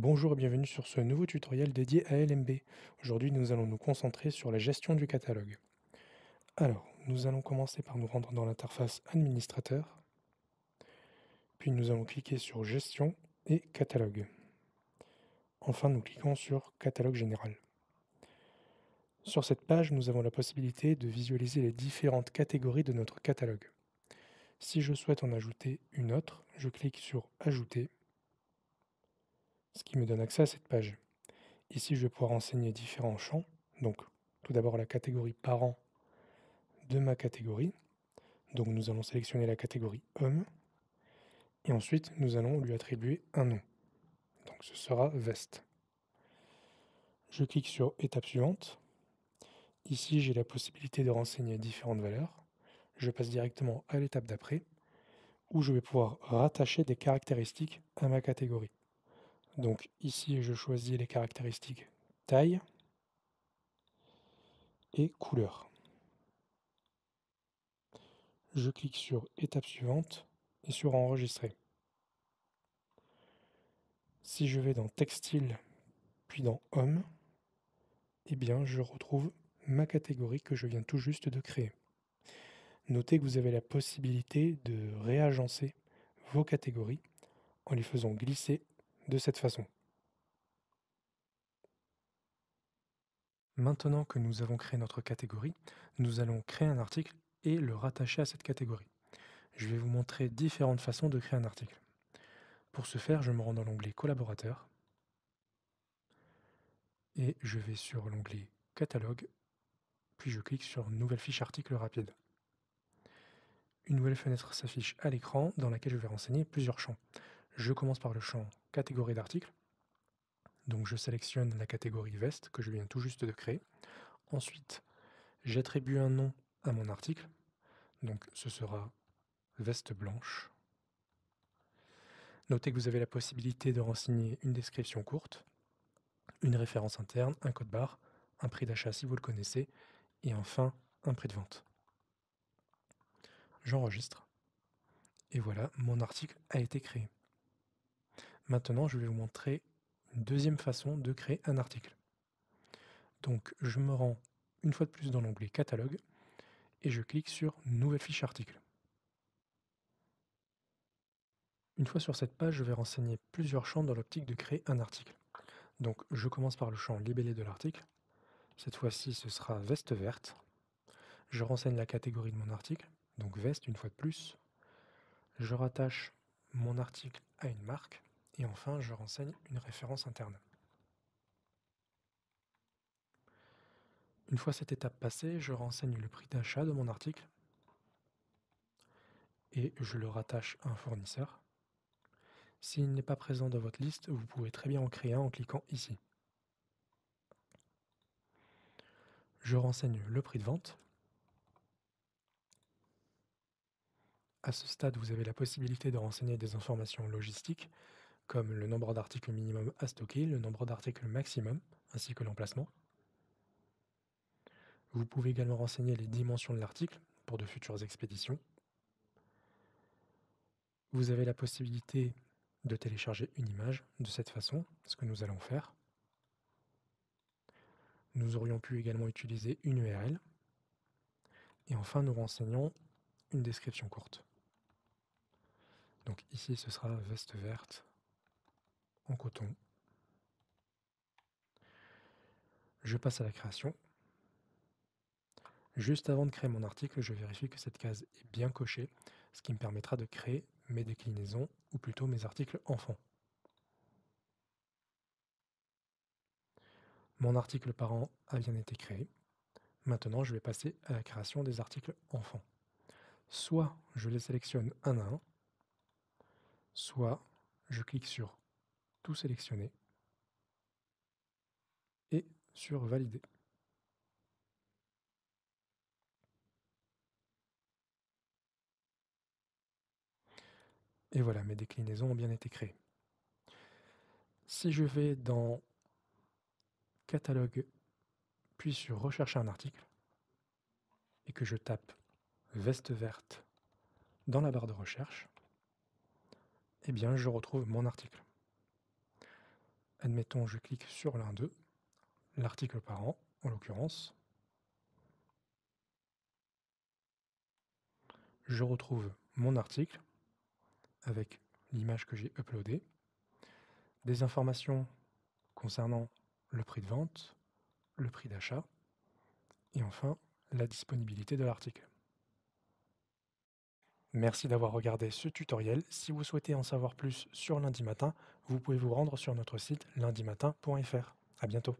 Bonjour et bienvenue sur ce nouveau tutoriel dédié à LMB. Aujourd'hui, nous allons nous concentrer sur la gestion du catalogue. Alors, nous allons commencer par nous rendre dans l'interface administrateur, puis nous allons cliquer sur gestion et catalogue. Enfin, nous cliquons sur catalogue général. Sur cette page, nous avons la possibilité de visualiser les différentes catégories de notre catalogue. Si je souhaite en ajouter une autre, je clique sur ajouter, ce qui me donne accès à cette page. Ici, je vais pouvoir renseigner différents champs. Donc, tout d'abord la catégorie parents de ma catégorie. Donc, nous allons sélectionner la catégorie homme. Et ensuite, nous allons lui attribuer un nom. Donc, ce sera veste. Je clique sur étape suivante. Ici, j'ai la possibilité de renseigner différentes valeurs. Je passe directement à l'étape d'après, où je vais pouvoir rattacher des caractéristiques à ma catégorie. Donc ici, je choisis les caractéristiques taille et couleur. Je clique sur étape suivante et sur enregistrer. Si je vais dans textile puis dans homme, eh bien je retrouve ma catégorie que je viens tout juste de créer. Notez que vous avez la possibilité de réagencer vos catégories en les faisant glisser de cette façon. Maintenant que nous avons créé notre catégorie, nous allons créer un article et le rattacher à cette catégorie. Je vais vous montrer différentes façons de créer un article. Pour ce faire, je me rends dans l'onglet collaborateur et je vais sur l'onglet catalogue, puis je clique sur nouvelle fiche article rapide. Une nouvelle fenêtre s'affiche à l'écran dans laquelle je vais renseigner plusieurs champs. Je commence par le champ catégorie d'article. Donc je sélectionne la catégorie veste que je viens tout juste de créer. Ensuite, j'attribue un nom à mon article. Donc ce sera veste blanche. Notez que vous avez la possibilité de renseigner une description courte, une référence interne, un code barre, un prix d'achat si vous le connaissez, et enfin un prix de vente. J'enregistre. Et voilà, mon article a été créé. Maintenant, je vais vous montrer une deuxième façon de créer un article. Donc, je me rends une fois de plus dans l'onglet catalogue et je clique sur nouvelle fiche article. Une fois sur cette page, je vais renseigner plusieurs champs dans l'optique de créer un article. Donc, je commence par le champ libellé de l'article. Cette fois-ci, ce sera veste verte. Je renseigne la catégorie de mon article, donc veste une fois de plus. Je rattache mon article à une marque et enfin, je renseigne une référence interne. Une fois cette étape passée, je renseigne le prix d'achat de mon article et je le rattache à un fournisseur. S'il n'est pas présent dans votre liste, vous pouvez très bien en créer un en cliquant ici. Je renseigne le prix de vente. À ce stade, vous avez la possibilité de renseigner des informations logistiques comme le nombre d'articles minimum à stocker, le nombre d'articles maximum, ainsi que l'emplacement. Vous pouvez également renseigner les dimensions de l'article pour de futures expéditions. Vous avez la possibilité de télécharger une image de cette façon, ce que nous allons faire. Nous aurions pu également utiliser une URL. Et enfin, nous renseignons une description courte. Donc ici, ce sera veste verte en coton. Je passe à la création. Juste avant de créer mon article, je vérifie que cette case est bien cochée, ce qui me permettra de créer mes déclinaisons, ou plutôt mes articles enfants. Mon article parent a bien été créé. Maintenant, je vais passer à la création des articles enfants. Soit je les sélectionne un à un, soit je clique sur tout sélectionner et sur valider. Et voilà, mes déclinaisons ont bien été créées. Si je vais dans catalogue, puis sur rechercher un article, et que je tape veste verte dans la barre de recherche, eh bien je retrouve mon article. Admettons, je clique sur l'un d'eux, l'article parent en l'occurrence. Je retrouve mon article avec l'image que j'ai uploadée, des informations concernant le prix de vente, le prix d'achat et enfin la disponibilité de l'article. Merci d'avoir regardé ce tutoriel. Si vous souhaitez en savoir plus sur Lundi Matin, vous pouvez vous rendre sur notre site lundimatin.fr. À bientôt.